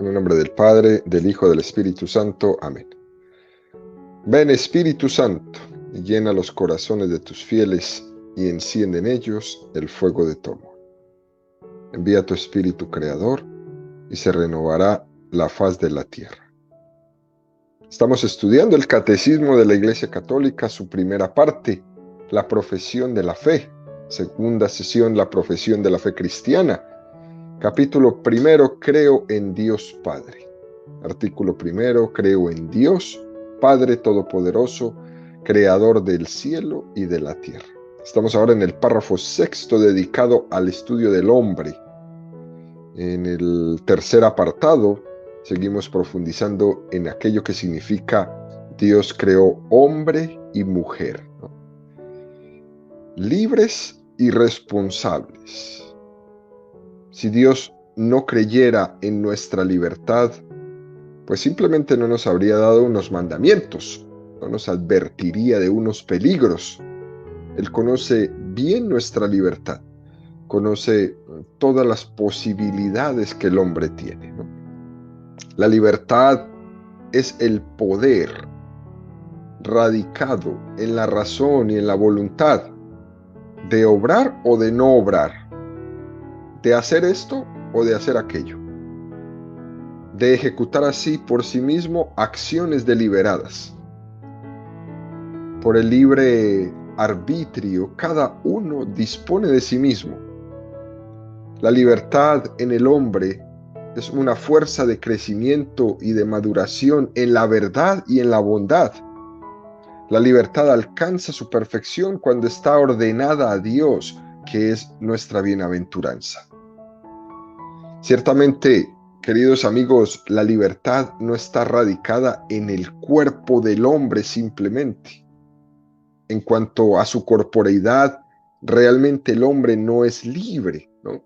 En el nombre del Padre, del Hijo, del Espíritu Santo. Amén. Ven, Espíritu Santo, y llena los corazones de tus fieles, y enciende en ellos el fuego de tu amor. Envía tu Espíritu Creador, y se renovará la faz de la tierra. Estamos estudiando el Catecismo de la Iglesia Católica, su primera parte, la profesión de la fe. Segunda sesión, la profesión de la fe cristiana. Capítulo primero, creo en Dios Padre. Artículo primero, creo en Dios, Padre Todopoderoso, Creador del cielo y de la tierra. Estamos ahora en el párrafo sexto dedicado al estudio del hombre. En el tercer apartado, seguimos profundizando en aquello que significa Dios creó hombre y mujer, ¿no? Libres y responsables. Si Dios no creyera en nuestra libertad, pues simplemente no nos habría dado unos mandamientos, no nos advertiría de unos peligros. Él conoce bien nuestra libertad, conoce todas las posibilidades que el hombre tiene, ¿no? La libertad es el poder radicado en la razón y en la voluntad de obrar o de no obrar, de hacer esto o de hacer aquello, de ejecutar así por sí mismo acciones deliberadas. Por el libre arbitrio, cada uno dispone de sí mismo. La libertad en el hombre es una fuerza de crecimiento y de maduración en la verdad y en la bondad. La libertad alcanza su perfección cuando está ordenada a Dios, que es nuestra bienaventuranza. Ciertamente, queridos amigos, la libertad no está radicada en el cuerpo del hombre simplemente. En cuanto a su corporeidad, realmente el hombre no es libre, ¿no?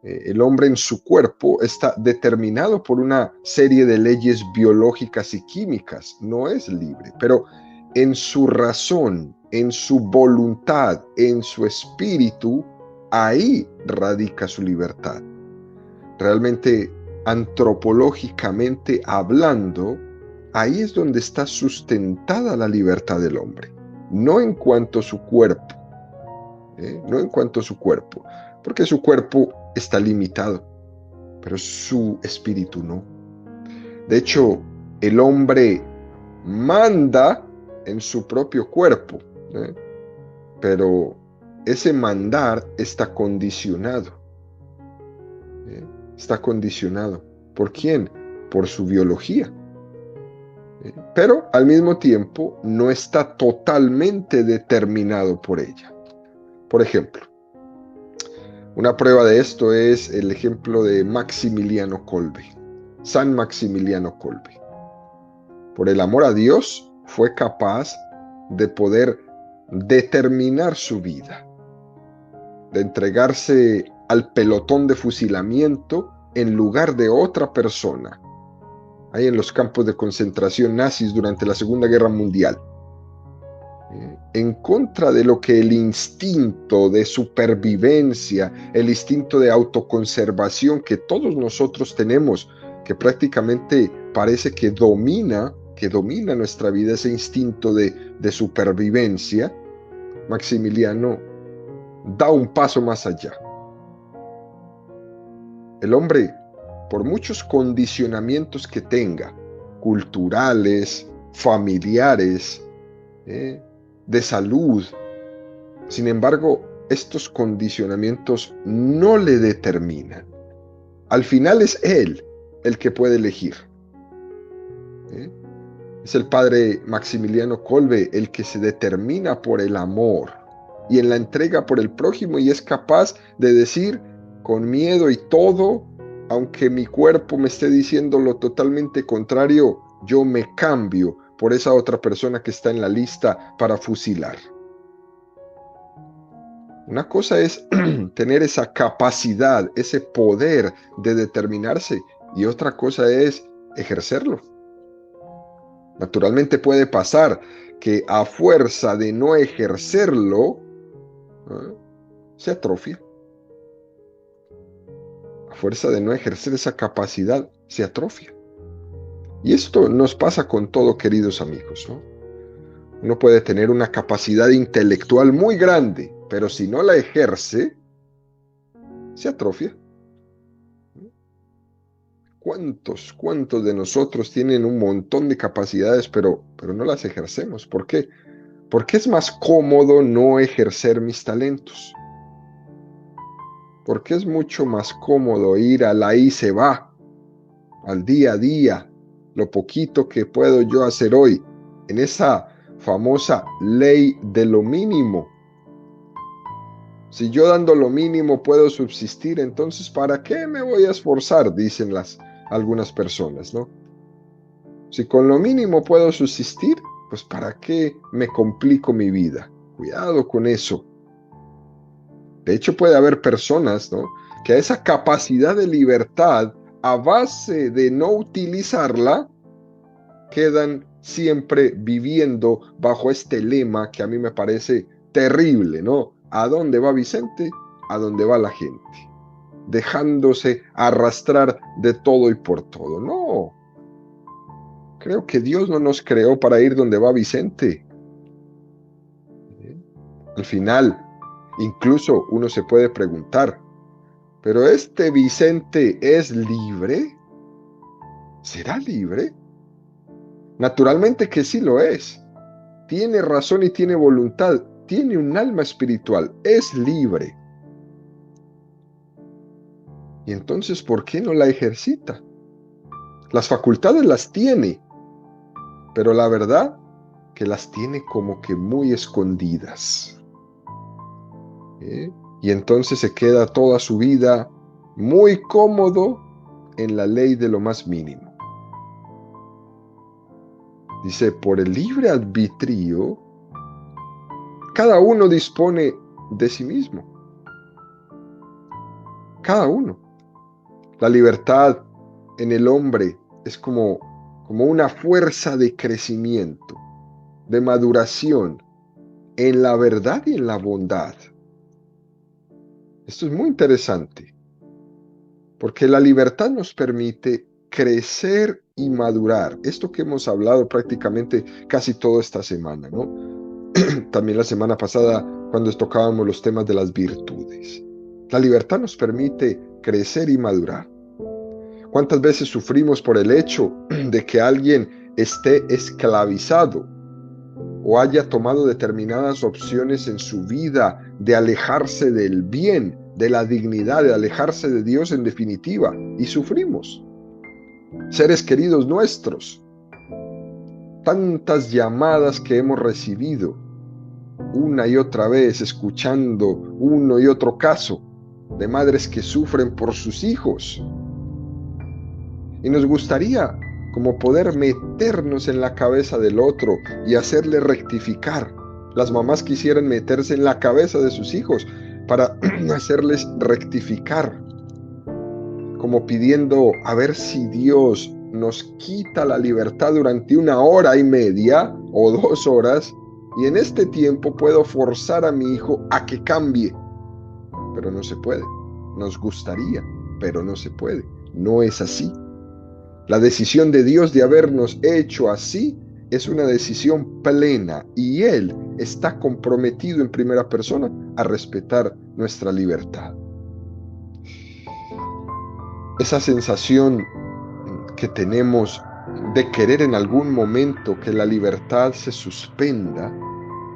El hombre en su cuerpo está determinado por una serie de leyes biológicas y químicas, no es libre, pero en su razón, en su voluntad, en su espíritu, ahí radica su libertad. Realmente, antropológicamente hablando, ahí es donde está sustentada la libertad del hombre, no en cuanto a su cuerpo, no en cuanto a su cuerpo, porque su cuerpo está limitado, pero su espíritu no. De hecho, el hombre manda en su propio cuerpo, pero ese mandar está condicionado. Está condicionado. ¿Por quién? Por su biología. Pero al mismo tiempo no está totalmente determinado por ella. Por ejemplo, una prueba de esto es el ejemplo de Maximiliano Kolbe, San Maximiliano Kolbe. Por el amor a Dios fue capaz de poder determinar su vida, de entregarse al pelotón de fusilamiento en lugar de otra persona, ahí en los campos de concentración nazis durante la Segunda Guerra Mundial, en contra de lo que el instinto de supervivencia, el instinto de autoconservación que todos nosotros tenemos, que prácticamente parece que domina nuestra vida, ese instinto de supervivencia. Maximiliano da un paso más allá. El hombre, por muchos condicionamientos que tenga, culturales, familiares, de salud, sin embargo, estos condicionamientos no le determinan. Al final es él el que puede elegir. Es el padre Maximiliano Kolbe el que se determina por el amor y en la entrega por el prójimo, y es capaz de decir con miedo y todo, aunque mi cuerpo me esté diciendo lo totalmente contrario, yo me cambio por esa otra persona que está en la lista para fusilar. Una cosa es tener esa capacidad, ese poder de determinarse, y otra cosa es ejercerlo. Naturalmente puede pasar que a fuerza de no ejercerlo, se atrofia. A a fuerza de no ejercer esa capacidad, se atrofia. Y esto nos pasa con todo, queridos amigos, ¿no? Uno puede tener una capacidad intelectual muy grande, pero si no la ejerce, se atrofia. ¿Cuántos de nosotros tienen un montón de capacidades, pero no las ejercemos? ¿Por qué? Porque es más cómodo no ejercer mis talentos. Porque es mucho más cómodo ir al ahí se va, al día a día, lo poquito que puedo yo hacer hoy, en esa famosa ley de lo mínimo. Si yo dando lo mínimo puedo subsistir, entonces ¿para qué me voy a esforzar? Dicen algunas personas, ¿no? Si con lo mínimo puedo subsistir, pues ¿para qué me complico mi vida? Cuidado con eso. De hecho, puede haber personas, ¿no?, que a esa capacidad de libertad, a base de no utilizarla, quedan siempre viviendo bajo este lema que a mí me parece terrible, ¿no? ¿A dónde va Vicente? A dónde va la gente. Dejándose arrastrar de todo y por todo. No. Creo que Dios no nos creó para ir donde va Vicente. Al final, incluso uno se puede preguntar, ¿pero este Vicente es libre? ¿Será libre? Naturalmente que sí lo es. Tiene razón y tiene voluntad. Tiene un alma espiritual. Es libre. Y entonces, ¿por qué no la ejercita? Las facultades las tiene, pero la verdad que las tiene como que muy escondidas. Y entonces se queda toda su vida muy cómodo en la ley de lo más mínimo. Dice, por el libre arbitrio, cada uno dispone de sí mismo. Cada uno. La libertad en el hombre es como una fuerza de crecimiento, de maduración en la verdad y en la bondad. Esto es muy interesante, porque la libertad nos permite crecer y madurar. Esto que hemos hablado prácticamente casi toda esta semana, ¿no? También la semana pasada, cuando tocábamos los temas de las virtudes. La libertad nos permite crecer y madurar. ¿Cuántas veces sufrimos por el hecho de que alguien esté esclavizado o haya tomado determinadas opciones en su vida de alejarse del bien, de la dignidad, de alejarse de Dios en definitiva? Y sufrimos. Seres queridos nuestros, tantas llamadas que hemos recibido una y otra vez, escuchando uno y otro caso de madres que sufren por sus hijos. Y nos gustaría como poder meternos en la cabeza del otro y hacerle rectificar. Las mamás quisieran meterse en la cabeza de sus hijos para hacerles rectificar, como pidiendo a ver si Dios nos quita la libertad durante 1 hora y media o 2 horas, y en este tiempo puedo forzar a mi hijo a que cambie. Pero no se puede. Nos gustaría, pero no se puede. No es así. La decisión de Dios de habernos hecho así es una decisión plena, y Él está comprometido en primera persona a respetar nuestra libertad. Esa sensación que tenemos de querer en algún momento que la libertad se suspenda,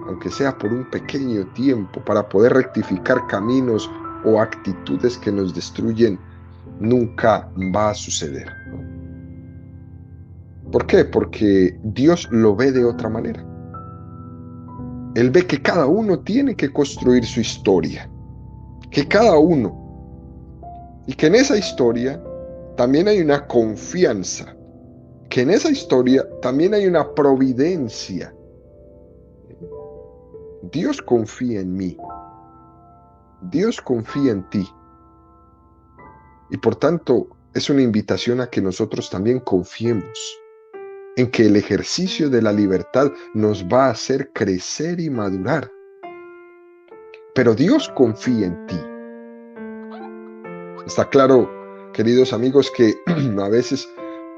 aunque sea por un pequeño tiempo, para poder rectificar caminos o actitudes que nos destruyen, nunca va a suceder, ¿no? ¿Por qué? Porque Dios lo ve de otra manera. Él ve que cada uno tiene que construir su historia, que cada uno, y que en esa historia también hay una confianza, que en esa historia también hay una providencia. Dios confía en mí, Dios confía en ti, y por tanto es una invitación a que nosotros también confiemos en que el ejercicio de la libertad nos va a hacer crecer y madurar. Pero Dios confía en ti. Está claro queridos amigos, que a veces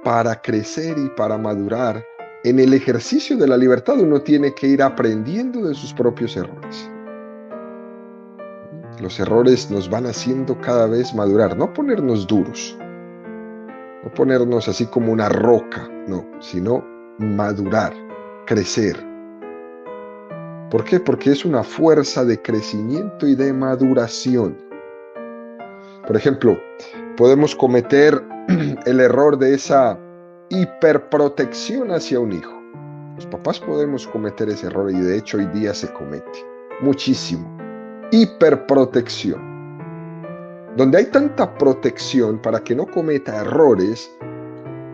para crecer y para madurar en el ejercicio de la libertad uno tiene que ir aprendiendo de sus propios errores. Los errores nos van haciendo cada vez madurar, no ponernos duros, no ponernos así como una roca, no, sino madurar, crecer. ¿Por qué? Porque es una fuerza de crecimiento y de maduración. Por ejemplo, podemos cometer el error de esa hiperprotección hacia un hijo. Los papás podemos cometer ese error y de hecho hoy día se comete muchísimo. Hiperprotección. Donde hay tanta protección para que no cometa errores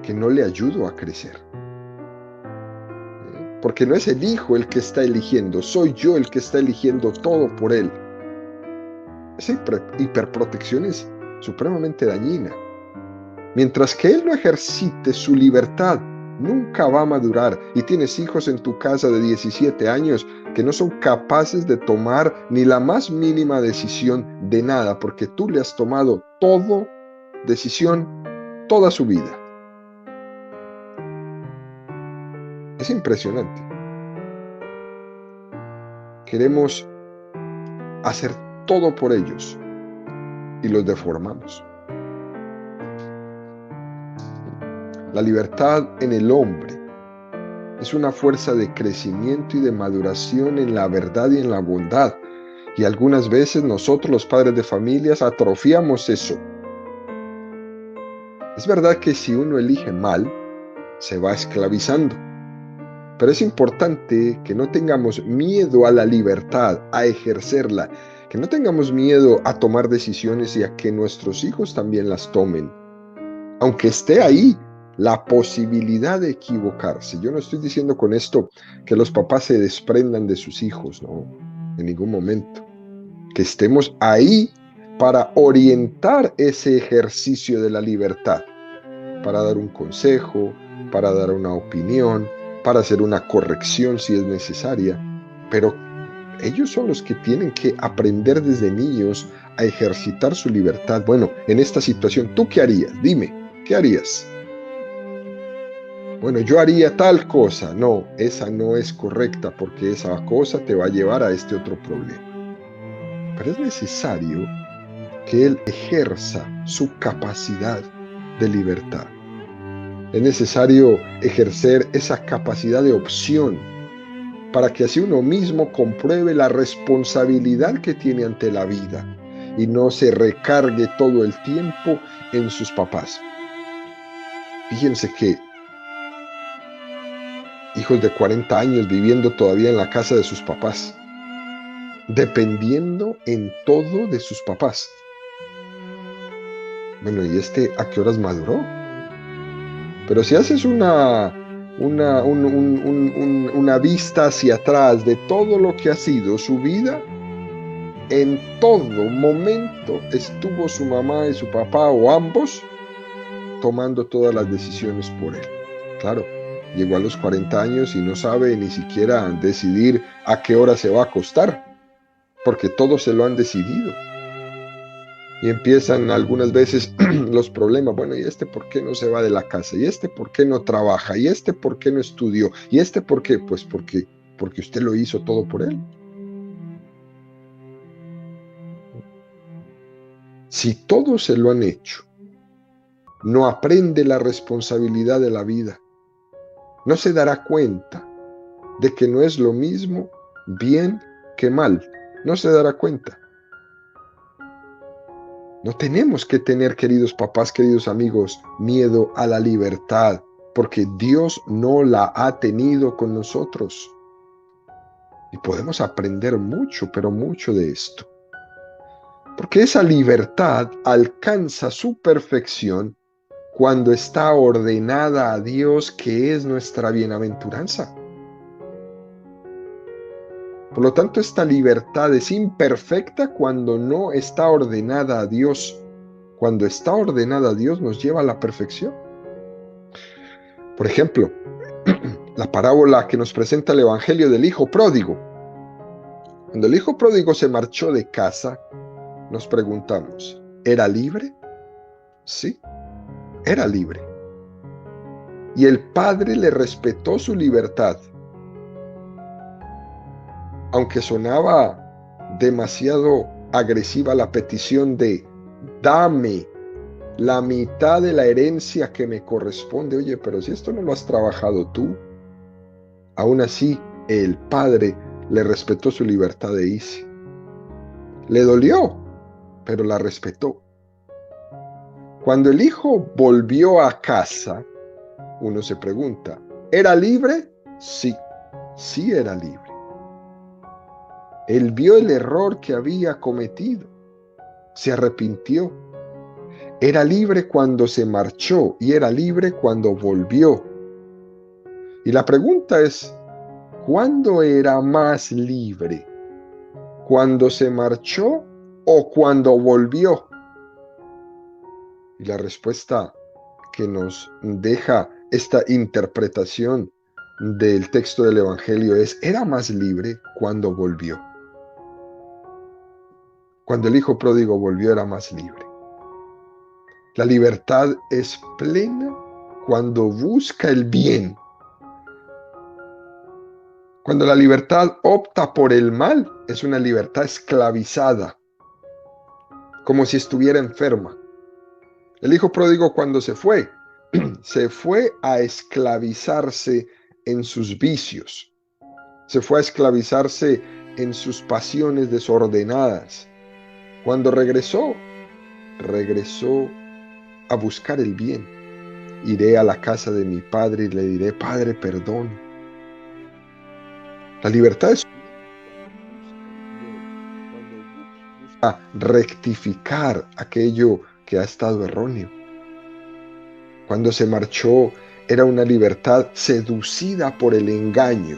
que no le ayudo a crecer. Porque no es el hijo el que está eligiendo, soy yo el que está eligiendo todo por él. Esa hiperprotección es supremamente dañina. Mientras que él no ejercite su libertad, nunca va a madurar. Y tienes hijos en tu casa de 17 años que no son capaces de tomar ni la más mínima decisión de nada, porque tú le has tomado decisión, toda su vida. Es impresionante. Queremos hacer todo por ellos y los deformamos. La libertad en el hombre es una fuerza de crecimiento y de maduración en la verdad y en la bondad. Y algunas veces nosotros, los padres de familias, atrofiamos eso. Es verdad que si uno elige mal, se va esclavizando. Pero es importante que no tengamos miedo a la libertad, a ejercerla, que no tengamos miedo a tomar decisiones y a que nuestros hijos también las tomen. Aunque esté ahí la posibilidad de equivocarse. Yo no estoy diciendo con esto que los papás se desprendan de sus hijos, no, en ningún momento. Que estemos ahí para orientar ese ejercicio de la libertad, para dar un consejo, para dar una opinión, para hacer una corrección si es necesaria, pero ellos son los que tienen que aprender desde niños a ejercitar su libertad. Bueno, en esta situación, ¿tú qué harías? Dime, ¿qué harías? Bueno, yo haría tal cosa. No, esa no es correcta porque esa cosa te va a llevar a este otro problema. Pero es necesario que él ejerza su capacidad de libertad. Es necesario ejercer esa capacidad de opción para que así uno mismo compruebe la responsabilidad que tiene ante la vida y no se recargue todo el tiempo en sus papás. Fíjense que hijos de 40 años viviendo todavía en la casa de sus papás, dependiendo en todo de sus papás. Bueno, ¿y a qué horas maduró? Pero si haces una vista hacia atrás de todo lo que ha sido su vida, en todo momento estuvo su mamá y su papá o ambos tomando todas las decisiones por él. Claro, llegó a los 40 años y no sabe ni siquiera decidir a qué hora se va a acostar, porque todos se lo han decidido. Y empiezan algunas veces los problemas. Bueno, ¿y por qué no se va de la casa? ¿Y por qué no trabaja? ¿Y por qué no estudió? ¿Y por qué? Pues porque usted lo hizo todo por él. Si todos se lo han hecho, no aprende la responsabilidad de la vida. No se dará cuenta de que no es lo mismo bien que mal. No se dará cuenta. No tenemos que tener, queridos papás, queridos amigos, miedo a la libertad, porque Dios no la ha tenido con nosotros. Y podemos aprender mucho, pero mucho de esto. Porque esa libertad alcanza su perfección cuando está ordenada a Dios, que es nuestra bienaventuranza. Por lo tanto, esta libertad es imperfecta cuando no está ordenada a Dios. Cuando está ordenada a Dios, nos lleva a la perfección. Por ejemplo, la parábola que nos presenta el Evangelio del Hijo Pródigo. Cuando el Hijo Pródigo se marchó de casa, nos preguntamos, ¿era libre? Sí, era libre. Y el padre le respetó su libertad. Aunque sonaba demasiado agresiva la petición de dame la mitad de la herencia que me corresponde. Oye, pero si esto no lo has trabajado tú. Aún así, el padre le respetó su libertad de irse. Le dolió, pero la respetó. Cuando el hijo volvió a casa, uno se pregunta, ¿era libre? Sí, sí era libre. Él vio el error que había cometido, se arrepintió. Era libre cuando se marchó y era libre cuando volvió. Y la pregunta es, ¿cuándo era más libre? ¿Cuando se marchó o cuando volvió? Y la respuesta que nos deja esta interpretación del texto del Evangelio es, era más libre cuando volvió. Cuando el hijo pródigo volvió era más libre. La libertad es plena cuando busca el bien. Cuando la libertad opta por el mal, es una libertad esclavizada, como si estuviera enferma. El hijo pródigo cuando se fue a esclavizarse en sus vicios, se fue a esclavizarse en sus pasiones desordenadas. Cuando regresó a buscar el bien. Iré a la casa de mi padre y le diré, Padre, perdón. La libertad es a rectificar aquello que ha estado erróneo. Cuando se marchó, era una libertad seducida por el engaño.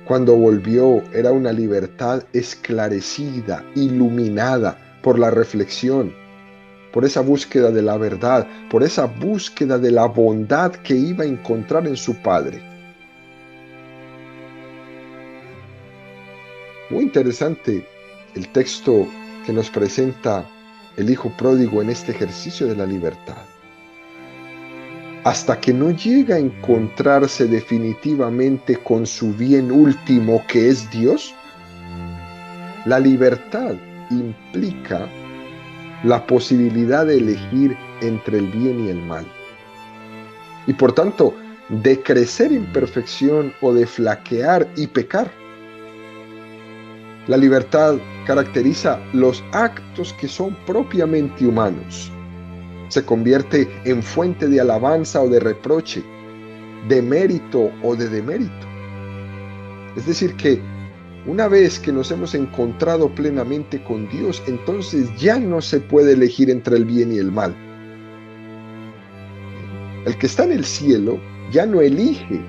Cuando volvió, era una libertad esclarecida, iluminada por la reflexión, por esa búsqueda de la verdad, por esa búsqueda de la bondad que iba a encontrar en su padre. Muy interesante el texto que nos presenta el hijo pródigo en este ejercicio de la libertad. Hasta que no llega a encontrarse definitivamente con su bien último, que es Dios, la libertad implica la posibilidad de elegir entre el bien y el mal. Y por tanto, de crecer en perfección o de flaquear y pecar. La libertad caracteriza los actos que son propiamente humanos. Se convierte en fuente de alabanza o de reproche, de mérito o de demérito. Es decir que una vez que nos hemos encontrado plenamente con Dios, entonces ya no se puede elegir entre el bien y el mal. El que está en el cielo ya no elige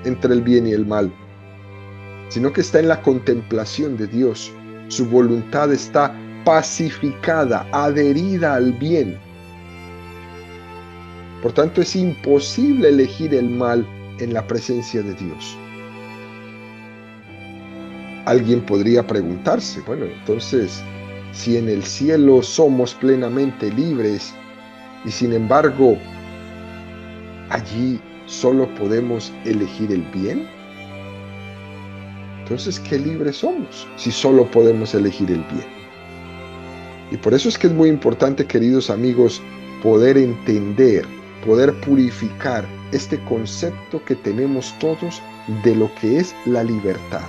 entre el bien y el mal, sino que está en la contemplación de Dios. Su voluntad está pacificada, adherida al bien. Por tanto, es imposible elegir el mal en la presencia de Dios. Alguien podría preguntarse, bueno, entonces, si en el cielo somos plenamente libres y sin embargo, allí solo podemos elegir el bien, entonces, ¿qué libres somos si solo podemos elegir el bien? Y por eso es que es muy importante, queridos amigos, poder entender, poder purificar este concepto que tenemos todos de lo que es la libertad.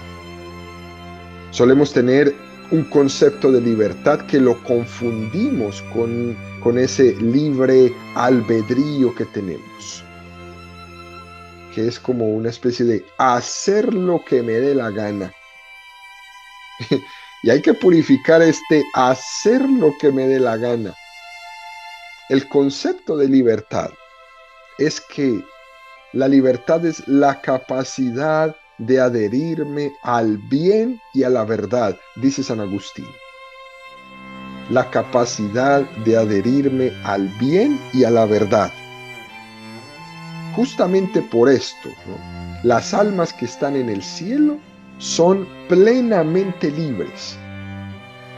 Solemos tener un concepto de libertad que lo confundimos con ese libre albedrío que tenemos, que es como una especie de hacer lo que me dé la gana. Y hay que purificar este hacer lo que me dé la gana. El concepto de libertad es que la libertad es la capacidad de adherirme al bien y a la verdad, dice San Agustín. La capacidad de adherirme al bien y a la verdad. Justamente por esto, ¿no? Las almas que están en el cielo son plenamente libres,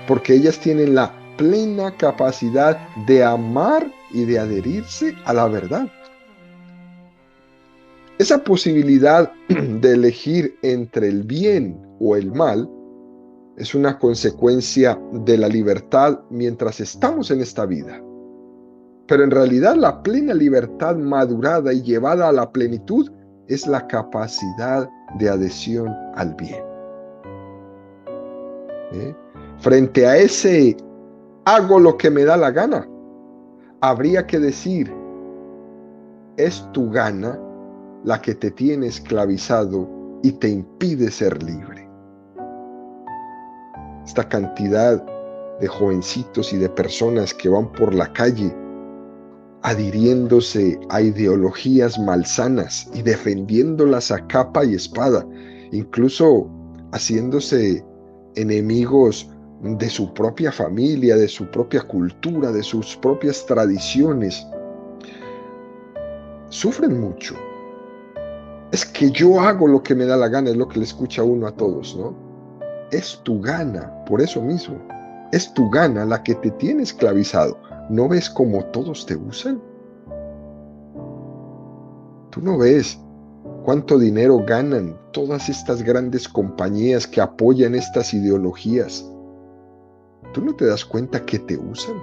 porque ellas tienen la plena capacidad de amar y de adherirse a la verdad. Esa posibilidad de elegir entre el bien o el mal es una consecuencia de la libertad mientras estamos en esta vida. Pero en realidad la plena libertad madurada y llevada a la plenitud es la capacidad de adhesión al bien. Frente a ese hago lo que me da la gana, habría que decir, es tu gana la que te tiene esclavizado y te impide ser libre. Esta cantidad de jovencitos y de personas que van por la calle adhiriéndose a ideologías malsanas y defendiéndolas a capa y espada, incluso haciéndose enemigos de su propia familia, de su propia cultura, de sus propias tradiciones. Sufren mucho. Es que yo hago lo que me da la gana, es lo que le escucha uno a todos, ¿no? Es tu gana, por eso mismo. Es tu gana la que te tiene esclavizado. ¿No ves cómo todos te usan? ¿Tú no ves cuánto dinero ganan todas estas grandes compañías que apoyan estas ideologías? ¿Tú no te das cuenta que te usan?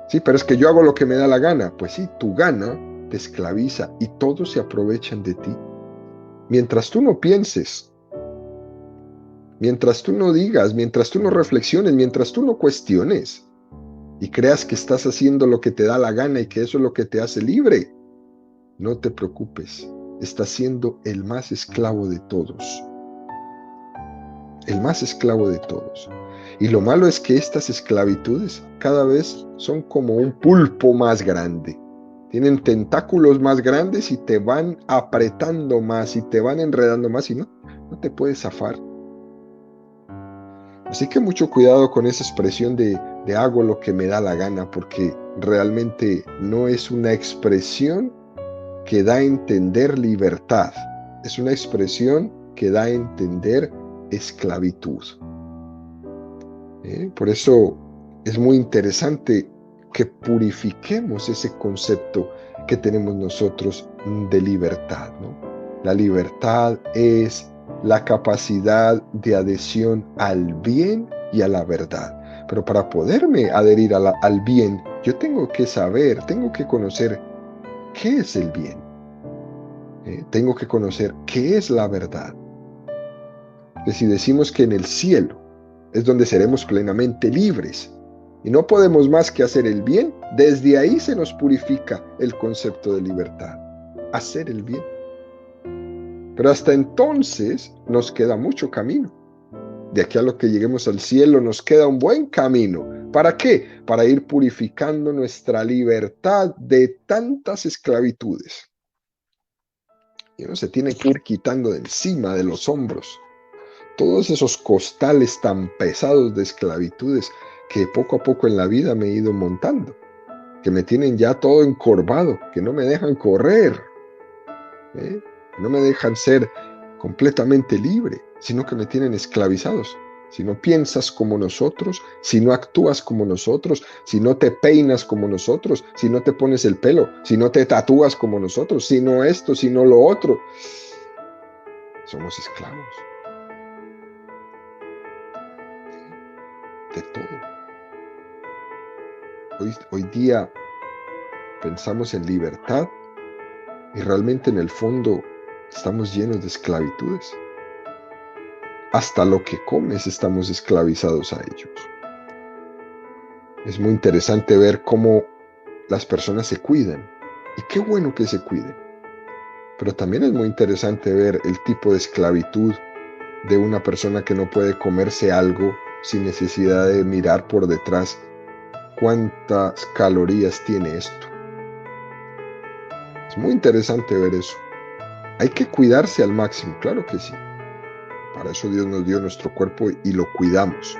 Sí, pero es que yo hago lo que me da la gana. Pues sí, tu gana te esclaviza y todos se aprovechan de ti. Mientras tú no pienses, mientras tú no digas, mientras tú no reflexiones, mientras tú no cuestiones y creas que estás haciendo lo que te da la gana y que eso es lo que te hace libre, no te preocupes, estás siendo el más esclavo de todos. El más esclavo de todos. Y lo malo es que estas esclavitudes cada vez son como un pulpo más grande. Tienen tentáculos más grandes y te van apretando más y te van enredando más y no te puedes zafar. Así que mucho cuidado con esa expresión de hago lo que me da la gana, porque realmente no es una expresión que da a entender libertad. Es una expresión que da a entender esclavitud. Por eso es muy interesante que purifiquemos ese concepto que tenemos nosotros de libertad, ¿no? La libertad es la capacidad de adhesión al bien y a la verdad. Pero para poderme adherir al bien, yo tengo que saber, tengo que conocer qué es el bien. Tengo que conocer qué es la verdad. Que si decimos que en el cielo es donde seremos plenamente libres y no podemos más que hacer el bien, desde ahí se nos purifica el concepto de libertad, hacer el bien. Pero hasta entonces nos queda mucho camino. De aquí a lo que lleguemos al cielo nos queda un buen camino. ¿Para qué? Para ir purificando nuestra libertad de tantas esclavitudes. Y uno se tiene que ir quitando de encima de los hombros todos esos costales tan pesados de esclavitudes que poco a poco en la vida me he ido montando, que me tienen ya todo encorvado, que no me dejan correr, no me dejan ser completamente libre, sino que me tienen esclavizados. Si no piensas como nosotros, si no actúas como nosotros, si no te peinas como nosotros, si no te pones el pelo, si no te tatúas como nosotros, si no esto, si no lo otro, somos esclavos de todo. Hoy día pensamos en libertad y realmente en el fondo estamos llenos de esclavitudes. Hasta lo que comes estamos esclavizados a ellos. Es muy interesante ver cómo las personas se cuidan. Y qué bueno que se cuiden. Pero también es muy interesante ver el tipo de esclavitud de una persona que no puede comerse algo sin necesidad de mirar por detrás cuántas calorías tiene esto. Es muy interesante ver eso. Hay que cuidarse al máximo, claro que sí. Para eso Dios nos dio nuestro cuerpo y lo cuidamos.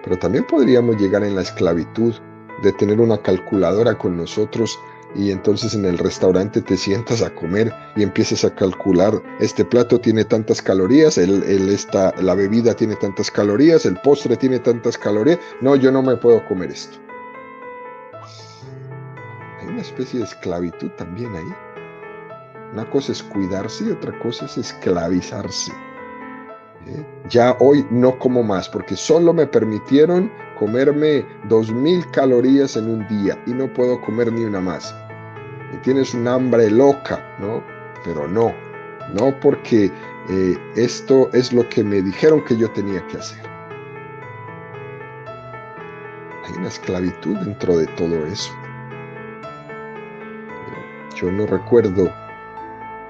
Pero también podríamos llegar en la esclavitud de tener una calculadora con nosotros Y entonces en el restaurante te sientas a comer y empiezas a calcular, este plato tiene tantas calorías, la bebida tiene tantas calorías, el postre tiene tantas calorías. No, yo no me puedo comer esto. Hay una especie de esclavitud también ahí. Una cosa es cuidarse y otra cosa es esclavizarse. Ya hoy no como más porque solo me permitieron comerme 2000 calorías en un día y no puedo comer ni una más. Y tienes un hambre loca, ¿no? Pero no porque esto es lo que me dijeron que yo tenía que hacer. Hay una esclavitud dentro de todo eso. Yo no recuerdo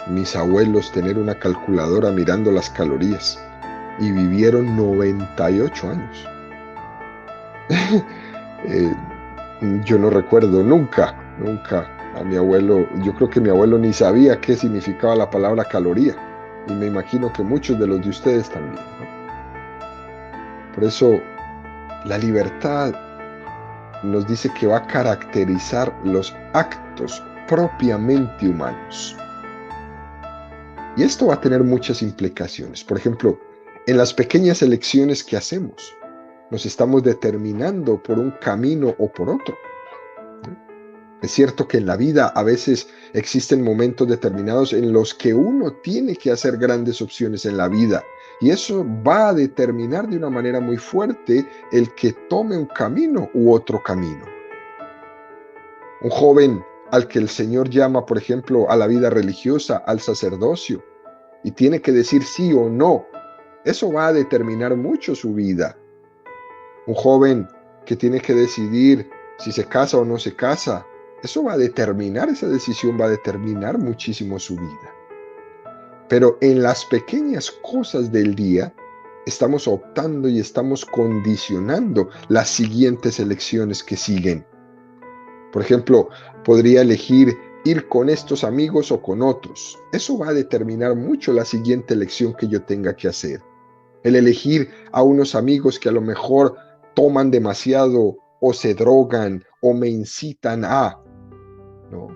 mis abuelos tener una calculadora mirando las calorías y vivieron 98 años. Yo no recuerdo nunca a mi abuelo. Yo creo que mi abuelo ni sabía qué significaba la palabra caloría, y me imagino que muchos de los de ustedes también, ¿no? Por eso la libertad nos dice que va a caracterizar los actos propiamente humanos. Y esto va a tener muchas implicaciones. Por ejemplo, en las pequeñas elecciones que hacemos, nos estamos determinando por un camino o por otro. Es cierto que en la vida a veces existen momentos determinados en los que uno tiene que hacer grandes opciones en la vida, y eso va a determinar de una manera muy fuerte el que tome un camino u otro camino. Un joven al que el Señor llama, por ejemplo, a la vida religiosa, al sacerdocio, y tiene que decir sí o no, eso va a determinar mucho su vida. Un joven que tiene que decidir si se casa o no se casa, eso va a determinar, esa decisión va a determinar muchísimo su vida. Pero en las pequeñas cosas del día, estamos optando y estamos condicionando las siguientes elecciones que siguen. Por ejemplo, podría elegir ir con estos amigos o con otros. Eso va a determinar mucho la siguiente elección que yo tenga que hacer. El elegir a unos amigos que a lo mejor toman demasiado o se drogan o me incitan a, ¿no?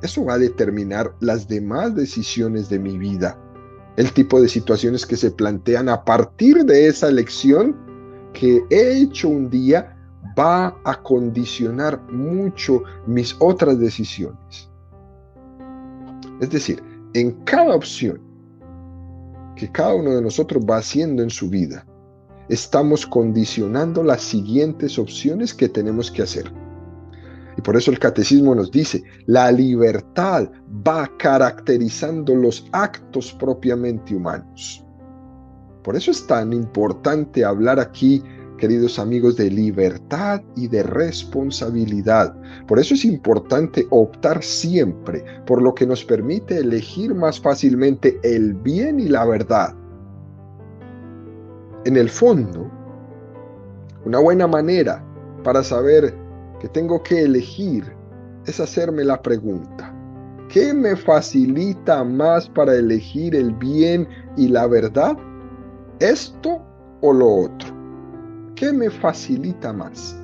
Eso va a determinar las demás decisiones de mi vida. El tipo de situaciones que se plantean a partir de esa elección que he hecho un día va a condicionar mucho mis otras decisiones. Es decir, en cada opción que cada uno de nosotros va haciendo en su vida, estamos condicionando las siguientes opciones que tenemos que hacer. Y por eso el catecismo nos dice, la libertad va caracterizando los actos propiamente humanos. Por eso es tan importante hablar aquí, queridos amigos, de libertad y de responsabilidad. Por eso es importante optar siempre por lo que nos permite elegir más fácilmente el bien y la verdad. En el fondo, una buena manera para saber que tengo que elegir es hacerme la pregunta: ¿qué me facilita más para elegir el bien y la verdad? ¿Esto o lo otro? ¿Qué me facilita más?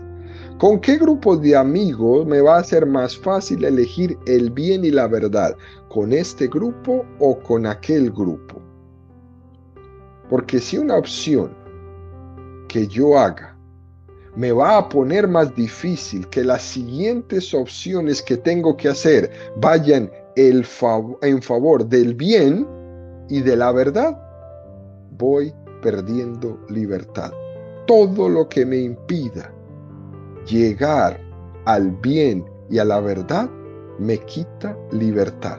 ¿Con qué grupo de amigos me va a ser más fácil elegir el bien y la verdad? ¿Con este grupo o con aquel grupo? Porque si una opción que yo haga me va a poner más difícil que las siguientes opciones que tengo que hacer vayan en favor del bien y de la verdad, voy perdiendo libertad. Todo lo que me impida llegar al bien y a la verdad me quita libertad.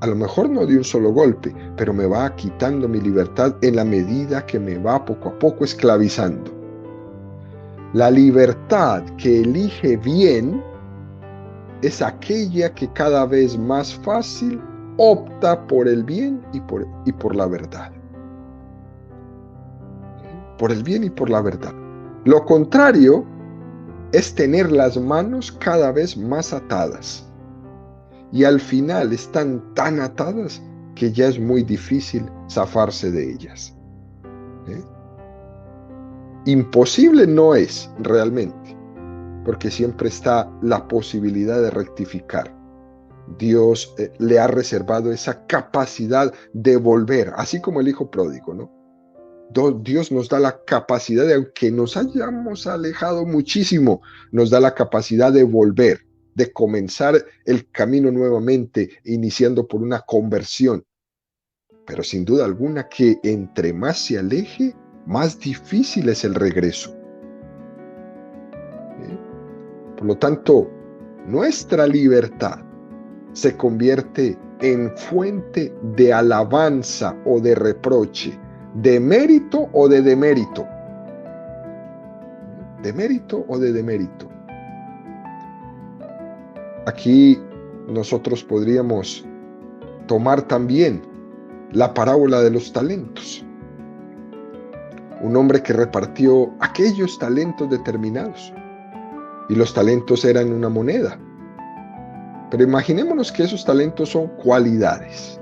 A lo mejor no de un solo golpe, pero me va quitando mi libertad en la medida que me va poco a poco esclavizando. La libertad que elige bien es aquella que cada vez más fácil opta por el bien y por la verdad. Por el bien y por la verdad. Lo contrario es tener las manos cada vez más atadas. Y al final están tan atadas que ya es muy difícil zafarse de ellas. Imposible no es realmente, porque siempre está la posibilidad de rectificar. Dios le ha reservado esa capacidad de volver, así como el hijo pródigo, ¿no? Dios nos da la capacidad de, aunque nos hayamos alejado muchísimo, nos da la capacidad de volver, de comenzar el camino nuevamente, iniciando por una conversión. Pero sin duda alguna que entre más se aleje, más difícil es el regreso. Por lo tanto, nuestra libertad se convierte en fuente de alabanza o de reproche, de mérito o de demérito. De mérito o de demérito. Aquí nosotros podríamos tomar también la parábola de los talentos. Un hombre que repartió aquellos talentos determinados. Y los talentos eran una moneda. Pero imaginémonos que esos talentos son cualidades.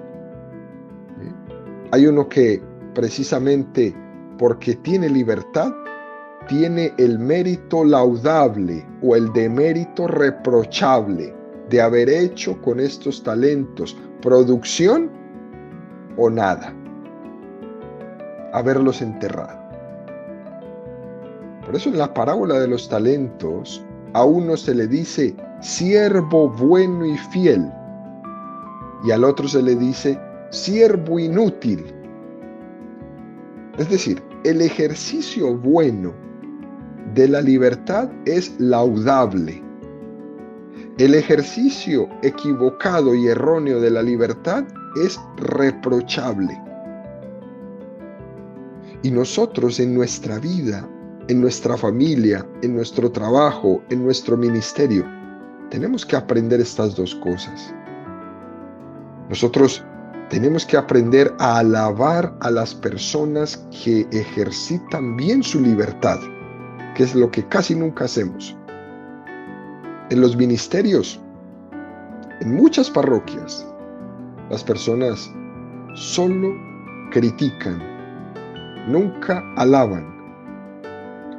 Hay uno que precisamente porque tiene libertad, tiene el mérito laudable o el demérito reprochable de haber hecho con estos talentos producción o nada, haberlos enterrado. Por eso en la parábola de los talentos a uno se le dice siervo bueno y fiel, y al otro se le dice siervo inútil. Es decir, el ejercicio bueno de la libertad es laudable. El ejercicio equivocado y erróneo de la libertad es reprochable. Y nosotros en nuestra vida, en nuestra familia, en nuestro trabajo, en nuestro ministerio, tenemos que aprender estas dos cosas. Nosotros tenemos que aprender a alabar a las personas que ejercitan bien su libertad, que es lo que casi nunca hacemos. En los ministerios, en muchas parroquias, las personas solo critican, nunca alaban.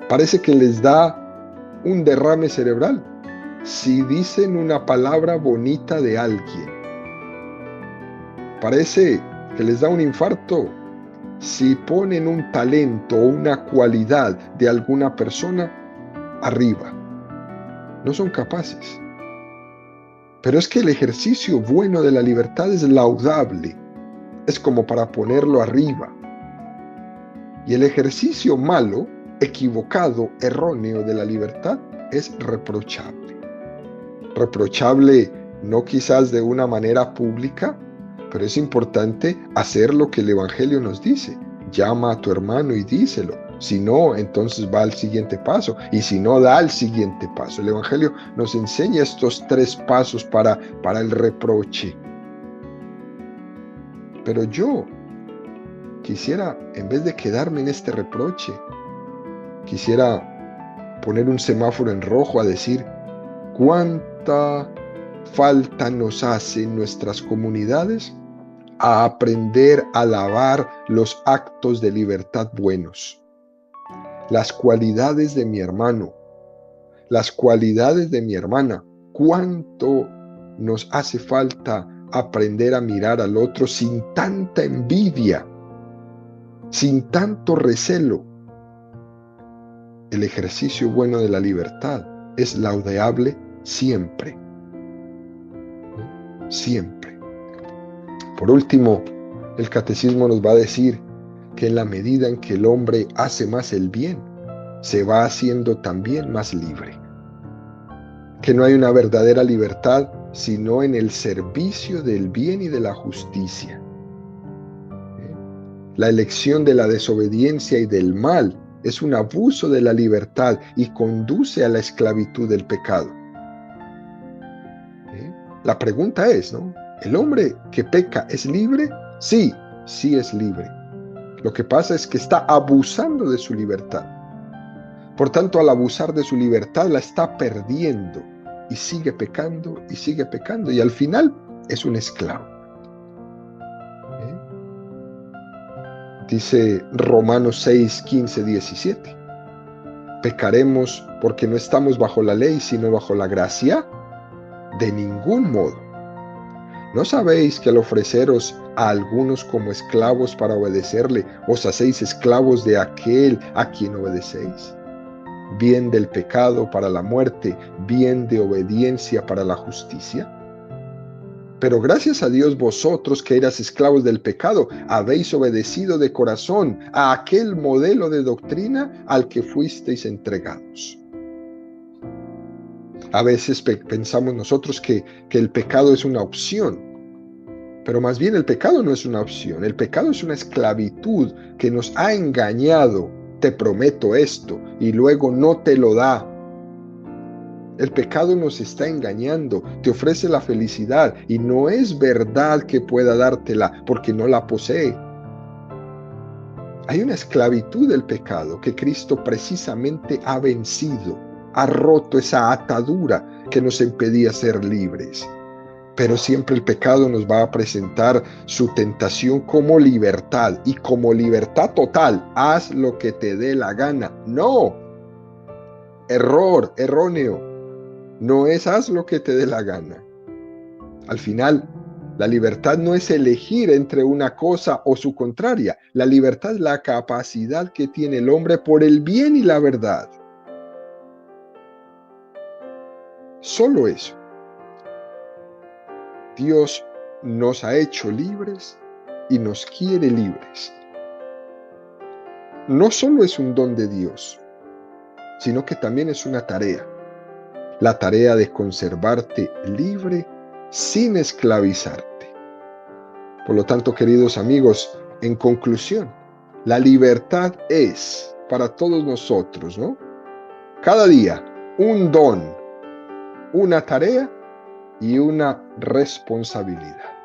Parece que les da un derrame cerebral si dicen una palabra bonita de alguien. Parece que les da un infarto si ponen un talento o una cualidad de alguna persona arriba. No son capaces. Pero es que el ejercicio bueno de la libertad es laudable. Es como para ponerlo arriba. Y el ejercicio malo, equivocado, erróneo de la libertad es reprochable. Reprochable no quizás de una manera pública, pero es importante hacer lo que el Evangelio nos dice. Llama a tu hermano y díselo. Si no, entonces va al siguiente paso. Y si no, da al siguiente paso. El Evangelio nos enseña estos 3 pasos para el reproche. Pero yo quisiera, en vez de quedarme en este reproche, quisiera poner un semáforo en rojo a decir cuánta falta nos hace en nuestras comunidades a aprender a alabar los actos de libertad buenos, las cualidades de mi hermano, las cualidades de mi hermana. Cuánto nos hace falta aprender a mirar al otro sin tanta envidia, sin tanto recelo. El ejercicio bueno de la libertad es laudable siempre. Siempre. Por último, el catecismo nos va a decir que en la medida en que el hombre hace más el bien, se va haciendo también más libre. Que no hay una verdadera libertad sino en el servicio del bien y de la justicia. La elección de la desobediencia y del mal es un abuso de la libertad y conduce a la esclavitud del pecado. La pregunta es, ¿no? ¿El hombre que peca es libre? Sí, sí es libre. Lo que pasa es que está abusando de su libertad. Por tanto, al abusar de su libertad, la está perdiendo y sigue pecando y al final es un esclavo. Dice Romanos 6, 15, 17. ¿Pecaremos porque no estamos bajo la ley, sino bajo la gracia? De ningún modo. ¿No sabéis que al ofreceros a algunos como esclavos para obedecerle, os hacéis esclavos de aquel a quien obedecéis? Bien del pecado para la muerte, bien de obediencia para la justicia. Pero gracias a Dios, vosotros que eras esclavos del pecado, habéis obedecido de corazón a aquel modelo de doctrina al que fuisteis entregados. A veces pensamos nosotros que el pecado es una opción, pero más bien el pecado no es una opción. El pecado es una esclavitud que nos ha engañado. Te prometo esto y luego no te lo da. El pecado nos está engañando, te ofrece la felicidad y no es verdad que pueda dártela porque no la posee. Hay una esclavitud del pecado que Cristo precisamente ha vencido, ha roto esa atadura que nos impedía ser libres. Pero siempre el pecado nos va a presentar su tentación como libertad y como libertad total. Haz lo que te dé la gana. No, erróneo. No es haz lo que te dé la gana. Al final, la libertad no es elegir entre una cosa o su contraria. La libertad es la capacidad que tiene el hombre por el bien y la verdad. Solo eso. Dios nos ha hecho libres y nos quiere libres. No solo es un don de Dios, sino que también es una tarea. La tarea de conservarte libre sin esclavizarte. Por lo tanto, queridos amigos, en conclusión, la libertad es para todos nosotros, ¿no? Cada día, un don, una tarea y una responsabilidad.